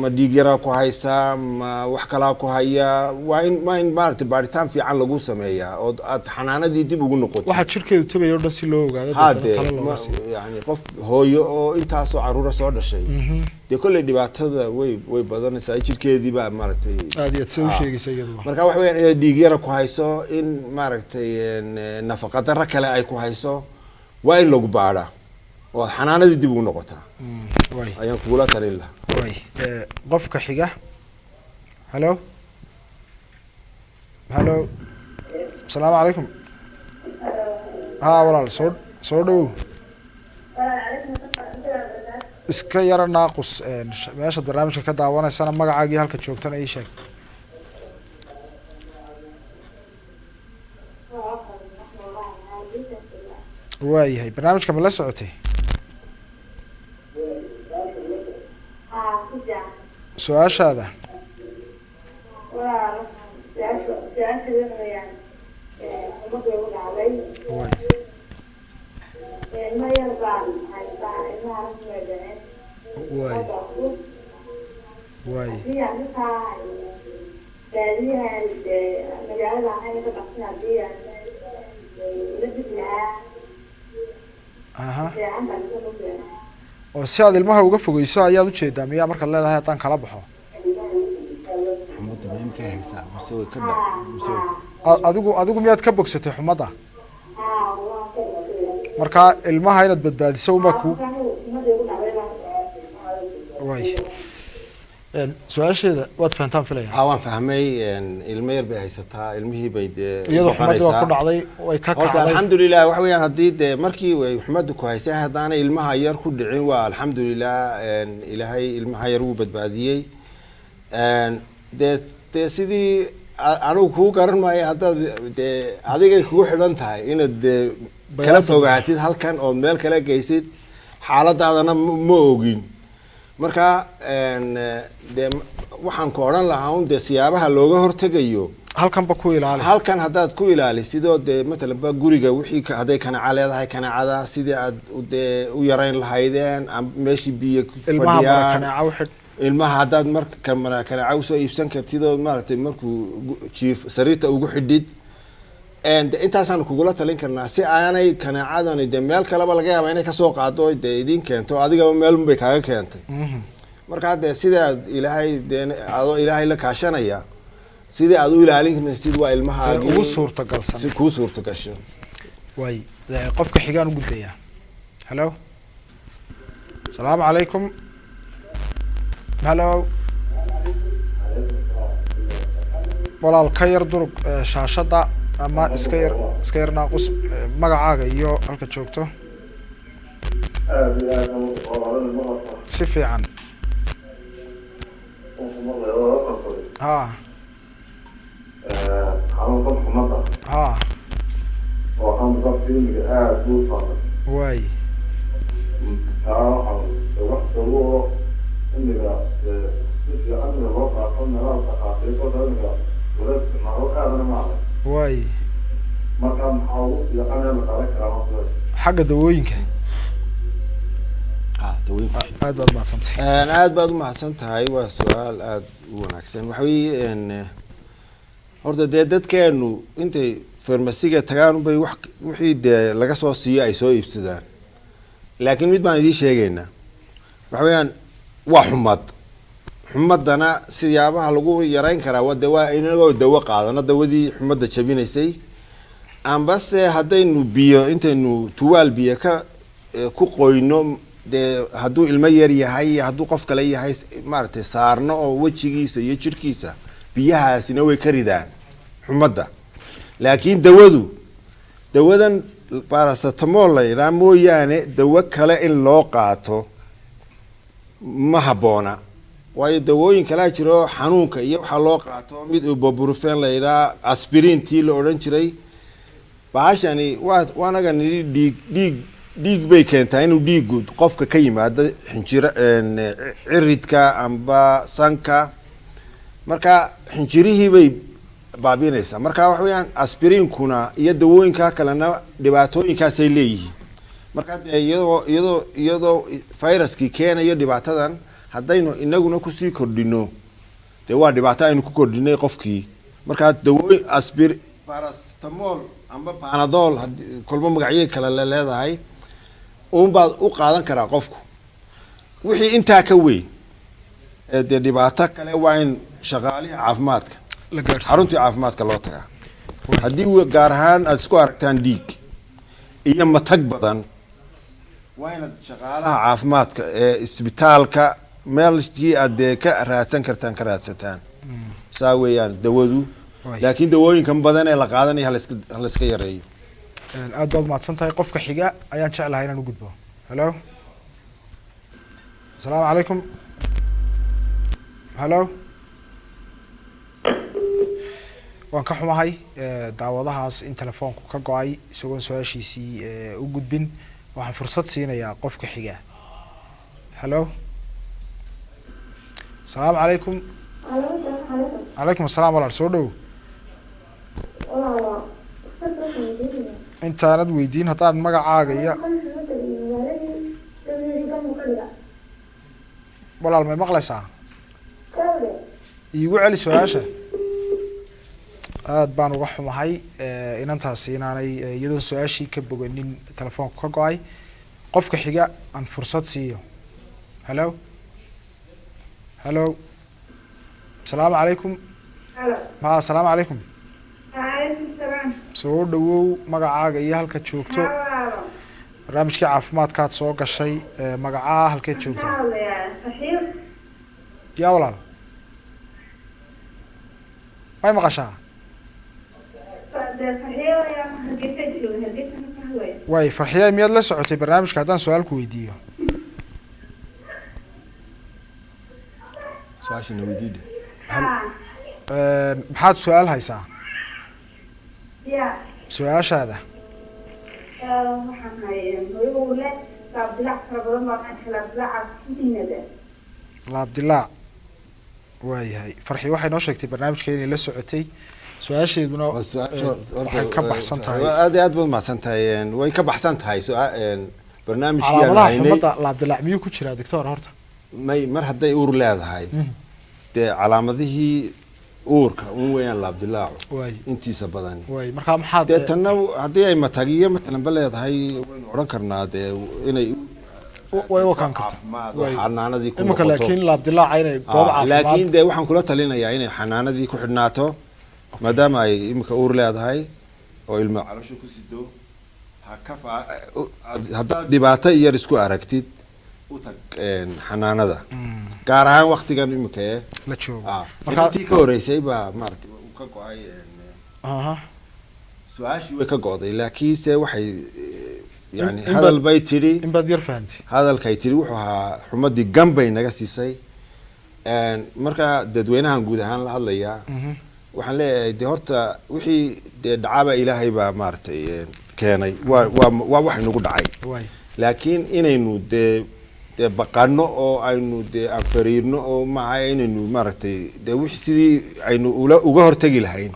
ma dhiig yaraa ku haysaa ma wax kalaa ku hayaa waa in maaragtay baaritaan fiican lagu sameeyaa oo aad xanaanadii dib ugu noqoto waxaa jirkeedu tabayo dhan si loo ogaado yani qof hooyo oo intaasoo caruura soo dhashay dee kolley dhibaatada way badanaysaa jirkeedii baa maaragtay aad iyo aad soo sheegaysa iyaduna marka waxa weeyaan inaad dhiig yara ku hayso in maaragtay nafaqa darro kale ay ku hayso waa in lagu baadhaa oo xanaanadii dib ugu noqotaa ayaan kugula talin lahaa way qofka xiga hello hello asalaamu calaykum ha walaal soo dhow iska yara naaqus meeshaad barnaamijka ka daawanaysana magacaagii halka joogtana ii sheeg waayahay barnaamijka ma la socotay haa ku jaa su-aashaada waa su-aasha weeyaan ummadda ugu dhacday waay ilmo yar baan haystaa ilmaha rasmeedeen waay waay haddii aan ka tahay baadiyahan magaalada ahayn ka baxsan haddii aan la dib lahaa aha fiican baan ka mugyaa oo si aad ilmaha uga fogeyso ayaad ujeedaa miyaa markaad leedahay haddaan kala baxo xumadda meemka haysaa mise way ka adigu miyaad ka bogsatay xumadda haa waan ka mugyaa markaa ilmaha inaad badbaadiso unbaa ku ummadda ugu dhacday baan waay su-aasheeda waad fahantaan filaya haa waan fahmay ilmo yar bay haysataa ilmihii bay dee iyadoo xumadii waa ku dhacday way ka horta kacday alxamdulilah waxa weeyaan haddii dee markii way xumaddu ku haysay haddaana ilmaha yar ku dhicin waa alxamdulilah ilaahay ilmaha yar wuu badbaadiyey dee sidii anigu kuu garan maayo haddaad dee adigay kugu xidhan tahay inaad dee kala fogaatid halkan ood meel kala geysid xaaladaadana ma ogin marka dee waxaan ku odhan lahaa un dee siyaabaha looga hortegayo halkanba ku ilaali halkan haddaad ku ilaalisidoo dee matalan ba guriga wixii hadday kanaaca leedahay kanaacada sidii aad dee u yarayn lahaydeen meeshii biyo ku ilmaha mara fadhiyaan kanaaca u xidh ilmaha haddaad marka kanaaca usoo iibsan kartid oo maaragtay markuu jiif sariirta ugu xidhid intaasaan kugula talin karnaa si aanay kanaacadani dee meel kaleba laga yaaba inay kasoo qaado dee idin keento adigaba meelunbay kaaga keentay markaa dee sidaad ilaahay dee adoo ilaahay la kaashanaya sidii aad u ilaalin karsid waa ilmahaagi ugu suurtagalsan si kuu suurtagasho waay qofka xigaan u gudbayaa hello asalaamu calaykum hello walaal ka yar durug shaashada ama iska yar naaqus magacaaga iyo halka joogto si fiican ha ha waay waay xagga dawooyinka aad baad umahadsantahay aad baad umahadsan tahay waa su-aal aada u wanaagsan waxa weye horta dee dadkeenu intay farmasiga tagaan unbay wixii dee laga soo siiyo ay soo iibsadaan laakiin mid baan idiin sheegaynaa waxa weeyaan waa xumadana siyaabaha lagu yarayn karaa waa dee waa inagoo dawo qaadano dawadii xumadda jabinaysay ambase haddaynu biyo intaynu tuwaal biyo ku qoyno dee hadduu ilmo yar yahay iyo hadduu qof kale yahay maaragtay saarno oo wejigiisa iyo jirhkiisa biyahaasina way ka ridaan xumadda laakiin dawadan baracetamol la yidhaha mooyaane dawo kale in loo qaato ma habboona waayo dawooyin kalaa jiro xanuunka iyo waxaa loo qaato mid ibuprofen la yidhaha aspirintii la odhan jiray bahashani waanaga nidhi dhiig bay keentaa inuu dhiigu qofka ka yimaado xinjiro ciridka amba sanka marka xinjirihii bay baabiinaysaa marka waxa weeyaan aspirinkuna iyo dawooyinka kalena dhibaatooyinkaasay leeyihiin marka dee iyadoo viruskii keenayo dhibaatadan haddaynu inaguna kusii kordhino dee waa dhibaato aynu ku kordhinay qofkii markaa dawooyin paracetamol amba panadol kolba magacyo kale leedahay unbaad u qaadan karaa qofku wixii intaa ka weyn dee dhibaato kale waa in shaqaalihi caafimaadka xaruntii caafimaadka loo tagaa haddii gaar ahaan aada isku aragtaan dhiig iyo matag badan waa inaad shaqaalaha caafimaadka ee isbitaalka meelkii aad dee ka raadsan kartaan ka raadsataan saa weeyaan dawadu laakiin dawooyinkan badan ee la qaadanaya halayska yareeyo aad baad mahadsan tahay qofka xiga ayaan jeclahay inaan u gudbo hello asalaamu calaykum hello waan ka xumahay daawadahaas in telefoonku ka go-ay isagoon su-aashiisii u gudbin waxaan fursad siinayaa qofka xiga hallo asalaamu calaykum calaykum asalaam walaal soo dhow intaanad weydiin haddaan magacaaga iyo walaal may maqlaysaa iigu celi su-aasha aad baan uga xumahay inantaasi inaanay iyadoon su-aashii ka boganin telefoonku ka go-ay qofka xiga aan fursad siiyo hallo hallo asalaamu calaykum ha asalaamu calaykum soo dhawow magacaaga iyo halkaad joogto barnaamijkii caafimaadkaad soo gashay magacaa halkeed joogto yaa walaal may maqashaa way farxiya miyaad la socotay barnaamijka haddaan su-aalku weydiiyo su-aashina weydiidhe maxaad su-aal haysaa su-aashaada laabdilaac waayahay farxi waxay noo sheegtay barnaamijka inay la socotay su-aasheeduna waxay ka baxsan tahay aad iyo aad baad mahadsan tahay way ka baxsan tahay barnaamijkii calaamadaha xumada laabdilaac miyuu ku jiraa doctor horta may mar hadday uur leedahay dee calaamadihii uurka un weeyaan laabdilaacu intiisa badan way markaa maxaad dee tanna haddii ay matagiyo matalan ba leedahay waynu odhan karnaa dee inay way wakaan karta xanaanadii ku imika laakiin laabdilaaca inay goob caafimaad laakiin dee waxaan kula talinayaa inay xanaanadii ku xidhnaato maadaama ay imika uur leedahay oo ilmo calosho ku sido haddaad dhibaato yar isku aragtid u tag xanaanada gaar ahaan waktigan imika la joogo markaatii ka horeysay baa maaragtay uu ka go-ay su-aashii way ka go-day laakiinse waxay yani hadal bay tidhi in baad yar fahantay hadalkay tidhi wuxuu ahaa xumadii gan bay naga siisay markaa dadweynahan guud ahaan la hadlayaa waxaan leeyahay dee horta wixii dee dhacaaba ilaahay baa maaragtay keenay waa wax inagu dhacay laakiin inaynu dee baqano oo aynu dee aan fariirno oo maaha inaynu maaragtay dee wixii sidii aynu uga hortegi lahayn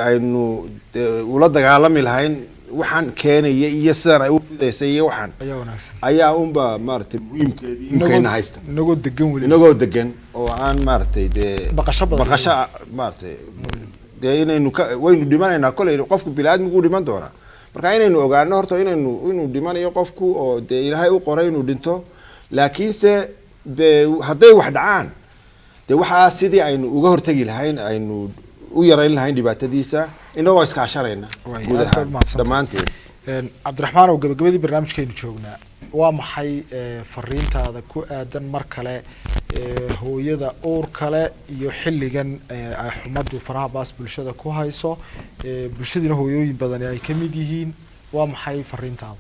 aynu dee ula dagaalami lahayn waxaan keenaya iyo sidan ay u fidaysay iyo waxaan ayaa unba maaragtay muhiimkeedii imkayna haysta inagoo degan oo aan maaragtay dee baqasho maaragtay dee waynu dhimanaynaa koley qofku bini-aadmigu u dhiman doonaa marka inaynu ogaano horta inuu dhimanayo qofku oo dee ilaahay u qoray inuu dhinto laakiinse dee hadday wax dhacaan dee waxaa sidii aynu uga hortegi lahayn aynu u yarayn lahayn dhibaatadiisa inagoo iskaashanayna guud ahaan dhammaanteed cabdiraxmaan oo gabagabadii barnaamijkeenu joognaa waa maxay fariintaada ku aadan mar kale hooyada uur kale iyo xilligan ay xumaddu faraha baas bulshada ku hayso bulshadiina hooyooyin badani ay ka mid yihiin waa maxay fariintaada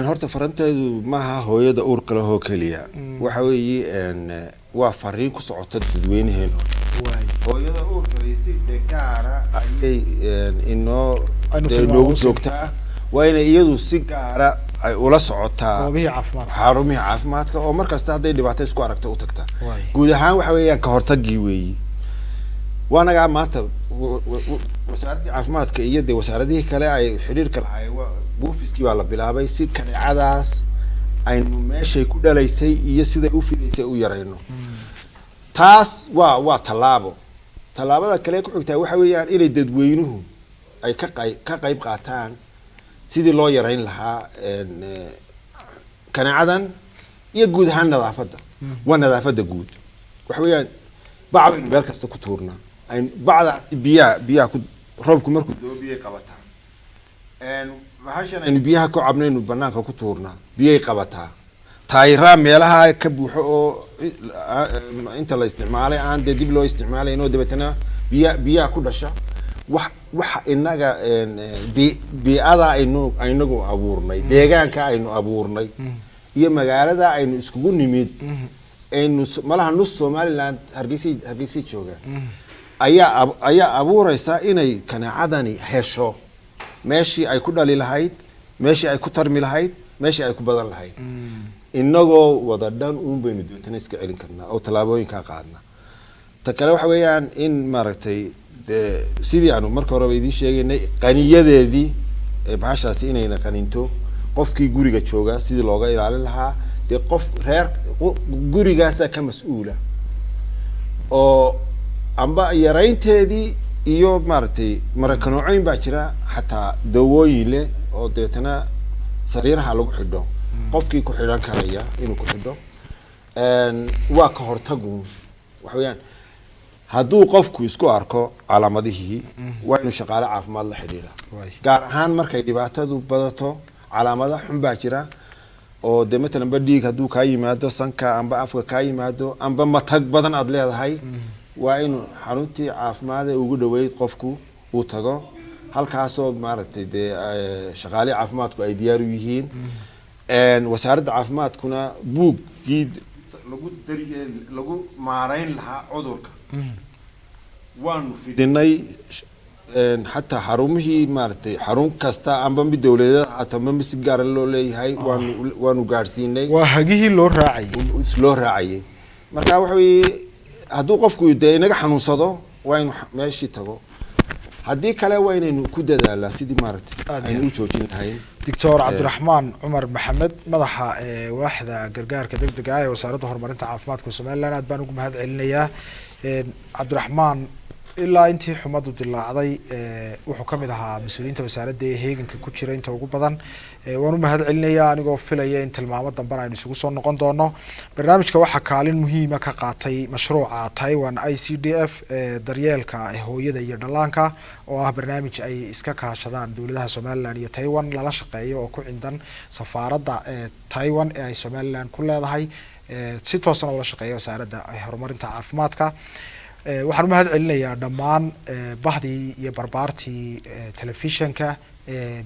horta farinteedu maaha hooyada uur kale oo keliya waxa weeye waa fariin ku socota dadweynaheena hooyada uur kale si gaara ayay inoogu joogtaa waa inay iyadu si gaara ay ula socotaa xarumihii caafimaadka oo markasta hadday dhibaato isku aragto u tagtaa guud ahaan waxa weeyaan ka hortagii weeyi waanagaa maanta wasaaraddii caafimaadka iyo dee wasaaradihii kale ay xidhiirka lahaayeen buufiskii baa la bilaabay si kaneecadaas aynu meeshay ku dhalaysay iyo siday u fidaysay u yarayno taas waa tallaabada kale ku xigtaa waxa weeyaan inay dadweynuhu ay ka qayb qaataan sidii loo yarayn lahaa kaneecadan iyo guud ahaan nadaafadda waa nadaafadda guud waxa weeyaan bac baynu meel kasta ku tuurnaa bacdaasi biyaha roobku markuu doo biyay qabataa bahashan aynu biyaha ka cabnaynu banaanka ku tuurnaa biyay qabataa taayiraa meelaha ka buuxo oo inta la isticmaalay aan dee dib loo isticmaalayn oo dabeetana biyaha ku dhasha waxa inaga biicada aynagu abuurnay deegaanka aynu abuurnay iyo magaalada aynu iskugu nimid aynu malaha nus somaliland hargeysay joogaan ayaa abuuraysa inay kanaacadani hesho meeshii ay ku dhali lahayd, meeshii ay ku tarmi lahayd, meeshii ay ku badan lahayd. inagoo wada dhan uun baynu doontaan iska celin karnaa oo tallaabooyinka qaadna. ta kale waxa weeyaan in maaragtay sidii aanu marka horeba idiin sheegaynay qaniyadeedii bahashaasi inayna qaninto qofkii guriga jooga sidii looga ilaalin lahaa dee qof reer gurigaasaa ka mas-uula oo amba yaraynteedii iyo maaragtay marakanoocoyn baa jira xataa dawooyin leh oo deetana sariiraha lagu xidho qofkii ku xidhan karaya inuu ku xidho waa ka hortagu waxa weeyaan hadduu qofku isku arko calaamadihii waa inuu shaqaale caafimaad la xidhiidha gaar ahaan markay dhibaatadu badato calaamada xun baa jira oo dee matalan ba dhiig hadduu kaa yimaado sanka amba afka kaa yimaado amba matag badan aad leedahay waa inuu xaruntii caafimaad ee ugu dhaweyd qofku uu tago halkaasoo maaragtay dee shaqaale caafimaadku ay diyaar u yihiin wasaaradda caafimaadkuna buuggii lagu maarayn lahaa cudurka waanu fidinay xataa xarumihii maaragtay xarun kasta amba mid dawladeed amba mid si gaara loo leeyahay waanu gaadhsiinay waa hagihii loo raacayay marka waxa weeye hadduu qofku dee inaga xanuunsado waa inuu meeshii tago haddii kale waa inaynu ku dadaalaa sidii maaragtay aynu u joojin lahayn. doctor cabdiraxmaan cumar maxamed madaxa waaxda gargaarka degdega ah ee wasaaradda horumarinta caafimaadka somaliland aad baan ugu mahad celinayaa. cabdiraxmaan ilaa intii xumadu dilaacday wuxuu ka mid ahaa mas-uuliyiinta wasaaradda ee heeganka ku jira inta ugu badan. waan u mahad celinayaa anigoo filaya in tilmaamo dambena aynu isugu soo noqon doono. barnaamijka waxaa kaalin muhiima ka qaatay mashruuca Taiwan ICDF daryeelka hooyada iyo dhallaanka oo ah barnaamij ay iska kaashadaan dowladaha Somaliland iyo Taiwan lala shaqeeyo oo ku cindan safaaradda Taiwan ee ay Somaliland ku leedahay si toosan oo la shaqeeyo wasaaradda horumarinta caafimaadka. waxaan u mahad celinayaa dhammaan bahdii iyo barbaartii telefishanka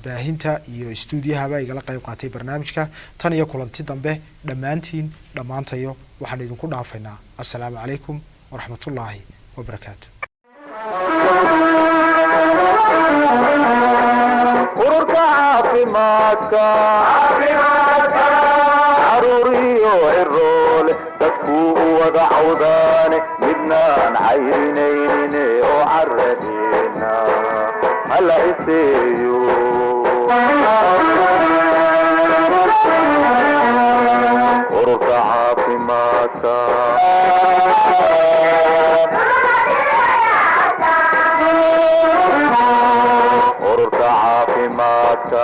baahinta iyo stuudiyahaba igala qayb qaatay barnaamijka. tan iyo kulanti dambe dhammaantayo waxaan idinku dhaafaynaa assalaamu calaykum waraxmatullaahi wabarakaatu. ururka caafimaadka caruuriyo ciroole dadkuu u wada cawdaane midnaan cayrinaynin oo caradeena hala iseeyo ururka caafimaadka ururka caafimaadka